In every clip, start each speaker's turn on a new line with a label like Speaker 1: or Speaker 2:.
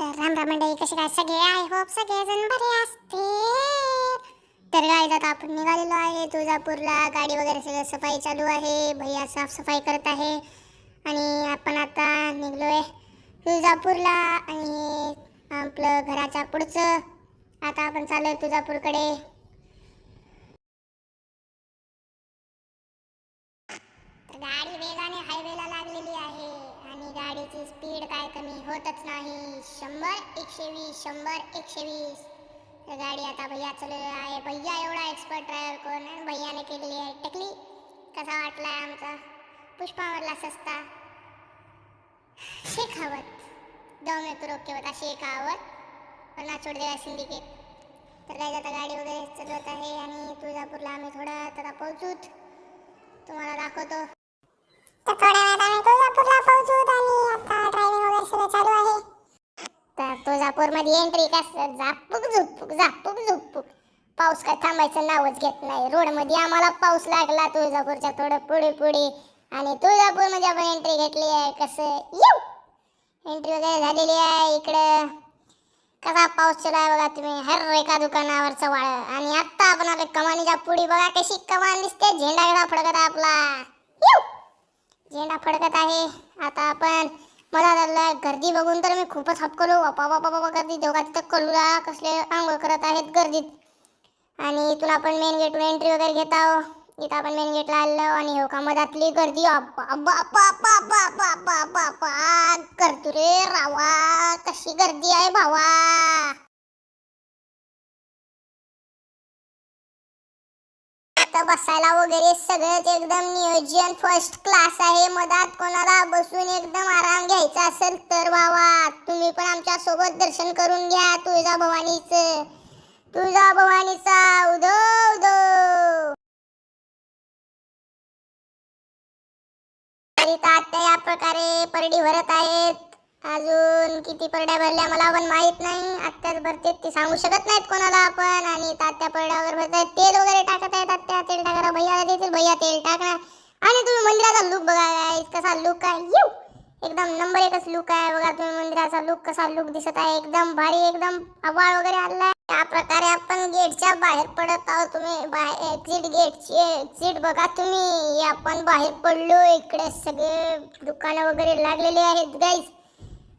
Speaker 1: तर राम राम मंडळी, कसे काय सगळे? आय होप सगळेजण बरे असतील. तर गाईज आता आपण निघालेलो आहे तुळजापूरला. गाडी वगैरे सगळं सफाई चालू आहे, भैया साफसफाई करत आहे आणि आपण आता निघलोय तुळजापूरला. आणि आपलं घराच्या पुढचं आता आपण चाललोय तुळजापूरकडे. गाडी वेगाने हायवेला लागलेली आहे आणि गाडीची स्पीड काय कमी होतच नाही. 100 120 100 120. तर गाडी आता भैया चालवलेला आहे. भैया एवढा एक्सपर्ट ड्रायव्हर कोण आहे? भैयाने केलेली आहे टकली. कसा वाटलाय आमचा पुष्पावरला सस्ता शेखावत दो में तो रोके होता शेखावत वरना छोड़ देगा सिंडिकेट. तर काय आता गाडी वगैरे चालवत आहे आणि तुळजापूरला आम्ही थोडा आता पोहोचूत, तुम्हाला दाखवतो. तर थोड्या वेळात आम्ही तुळजापूरला पोहोचू आणि आता ड्रायव्हिंग वगैरे सगळं चालू आहे. तर तुळजापूरमध्ये एंट्री कसं झापूक झुपूक झापूक झुपूक. पाऊस काय थांबायचं नावच घेत नाही. रोडमध्ये आम्हाला पाऊस लागला तुळजापूरच्या थोडं पुढे पुढे आणि तुळजापूरमध्ये आपण एंट्री घेतली आहे. कसं येऊ एंट्री वगैरे झालेली आहे. इकडं कसा पाऊस चालू आहे बघा तुम्ही. हर एका दुकानावरचं वाळ. आणि आता आपण आले कमानीच्या पुढे. बघा कशी कमान दिसते. झेंडा कसा फडकत आपला. झेंडा फडकत आहे. आता आपण मला गर्दी बघून तर मी खूपच हपकलो. बापा बापा बाबा गर्दी दोघा तिथं कलूला कसले आंघोळ करत आहेत गर्दीत. आणि इथून आपण मेन गेटून एंट्री वगैरे घेत आहोत. इथं आपण मेन गेटला आलो आणि हो का मधातली गर्दी करतो रे रावा. कशी गर्दी आहे भावा. बसायला वगैरे सगळंच एकदम नियोजन फर्स्ट क्लास आहे. मधात कोणाला बसून एकदम आराम घ्यायचा असेल तर बाबा तुम्ही पण आमच्या सोबत दर्शन करून घ्या तुळजाभवानीचं. तुळजाभवानीचा उदो उदो. आता या प्रकारे परडी भरत आहेत. अजून किती परड्या भरल्या मला पण माहित नाही. आत्याच भरते ते सांगू शकत नाहीत कोणाला आपण. आणि तात्या परड्या वगैरे भरत आहेत. तेल वगैरे टाकत आहेत. आत्या तेल टाकायला भैयाला देतील. भैया तेल टाकणार. आणि तुम्ही मंदिराचा लुक बघा गाइस. कसा लुक आहे. एकदम नंबर एकच लुक आहे. बघा तुम्ही मंदिराचा लुक कसा लुक दिसत आहे. एकदम भारी. एकदम आवाळ वगैरे आलाय. या प्रकारे आपण गेटच्या बाहेर पडत आहोत. तुम्ही बाहेर एक्झिट गेटची एक्झिट बघा तुम्ही. आपण बाहेर पडलो. इकडे सगळे दुकानं वगैरे लागलेले आहेत गाइस.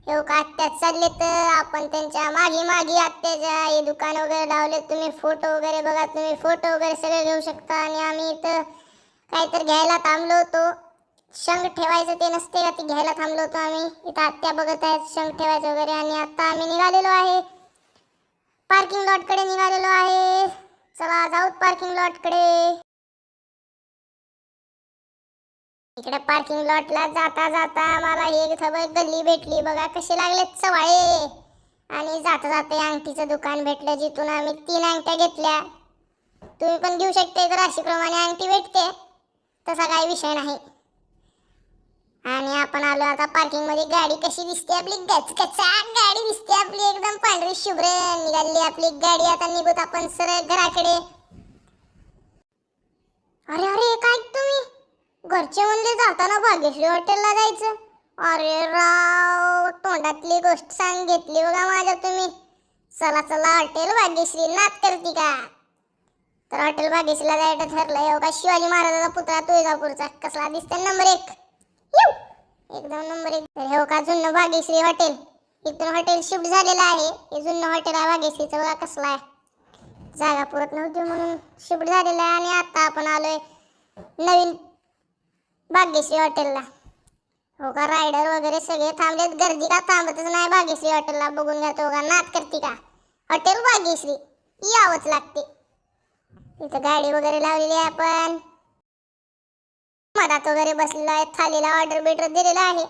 Speaker 1: हे का आत्या चालले तर आपण त्यांच्या मागे मागे आत्याच्या हे दुकान वगैरे लावले. तुम्ही फोटो वगैरे बघा. तुम्ही फोटो वगैरे सगळे घेऊ शकता. आणि आम्ही इथं काहीतरी घ्यायला थांबलो होतो. शंख ठेवायचं ते नसते का, ते घ्यायला थांबलो होतो आम्ही. इथं आत्या बघत आहेत शंख ठेवायचं वगैरे. आणि आता आम्ही निघालेलो आहे पार्किंग लॉट कडे निघालेलो आहे. चला जाऊ पार्किंग लॉट कडे. इकडे पार्किंग लॉटला जाता जाता मला एक सवय गल्ली भेटली. बघा कसे लागले चवाळे. आणि जाता जाता अंगठीचं दुकान भेटलं जिथून आम्ही 3 अंगठ्या घेतल्या. तुम्ही पण घेऊ शकता. तर राशीप्रमाणे अंगठी भेटते, तसा काही विषय नाही. आणि आपण आलो आता पार्किंग मध्ये. गाडी कशी दिसते आपली. गचकचा गाडी दिसते आपली. एकदम पांढरी शुभ्र निघाली आपली गाडी. आता निघूत आपण सरळ घराकडे. अरे अरे काय तुम्ही घरचे म्हणले जाताना भाग्यश्री हॉटेलला जायचं. अरे राव तोंडातली गोष्ट सांग घेतली बघा माझ्या तुम्ही. चला चला हॉटेल भाग्यश्री. नात करती का? तर हॉटेल भाग्यश्रीला जायचं ठरलंय. का शिवाजी महाराजाचा पुतळा तुळजापूरचा कसला दिसतोय नंबर 1. एकदम नंबर 1. तर हे का जुनं भाग्यश्री हॉटेल. इथून हॉटेल शिफ्ट झालेलं आहे. हे जुनं हॉटेल आहे भाग्यश्रीचं. बघा कसला आहे. जागा पुरत नव्हती म्हणून शिफ्ट झालेलं आहे. आणि आता आपण आलोय नवीन भाग्यश्री हॉटेलला. हो का रायडर वगैरे सगळे थांबलेत. गर्दी का थांबतच नाही भाग्यश्री हॉटेलला. बघून घ्या तो का नात करते का. हॉटेल भाग्यश्री यावंच लागते. इथं गाडी वगैरे लावलेली आहे. आपण मधात वगैरे बसलेलो आहे. थालीला ऑर्डर बिर्डर दिलेला आहे.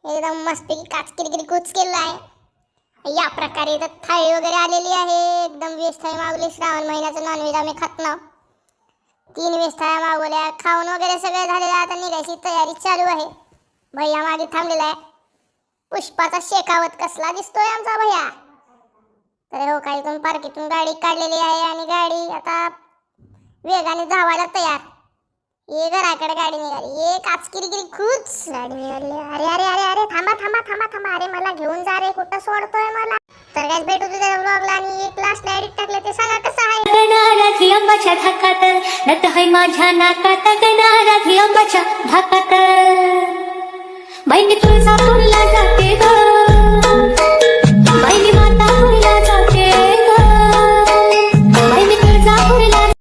Speaker 1: एकदम मस्तपैकी काच किरकिरी कुच केलेला आहे. या प्रकारे इथं थाळी वगैरे आलेली आहे. एकदम व्हेज थाळी मागवली. श्रावण महिन्याचं नॉनव्हेज आम्ही खात नाही. 3 व्हेज थाळ्या मागवल्या. खाऊन वगैरे सगळं झालेलं. आता निघायची तयारी चालू आहे. भैया मागे थांबलेला आहे. पुष्पाचा शेखावत कसला दिसतोय आमचा भैया. तर हो का इथून पार्कीतून गाडी काढलेली आहे. आणि गाडी आता वेगाने धावायला तयार. ये घराकडे गाडी निघाली, ये काचकिरीगिरी खूच गाडी निघाली. अरे अरे अरे अरे थांबा थांबा थांबा थांबा, अरे मला घेऊन जा रे, कुठं सोडतोय मला. तर काय भेटू तुझ्या ब्लॉगला आणि एक लास्टला एडिट टाकले ते सांगा कसं आहे.
Speaker 2: गणाराधी अंबाच्या धाकात नट है माझ्या नाकात, गणाराधी अंबाच्या धाकात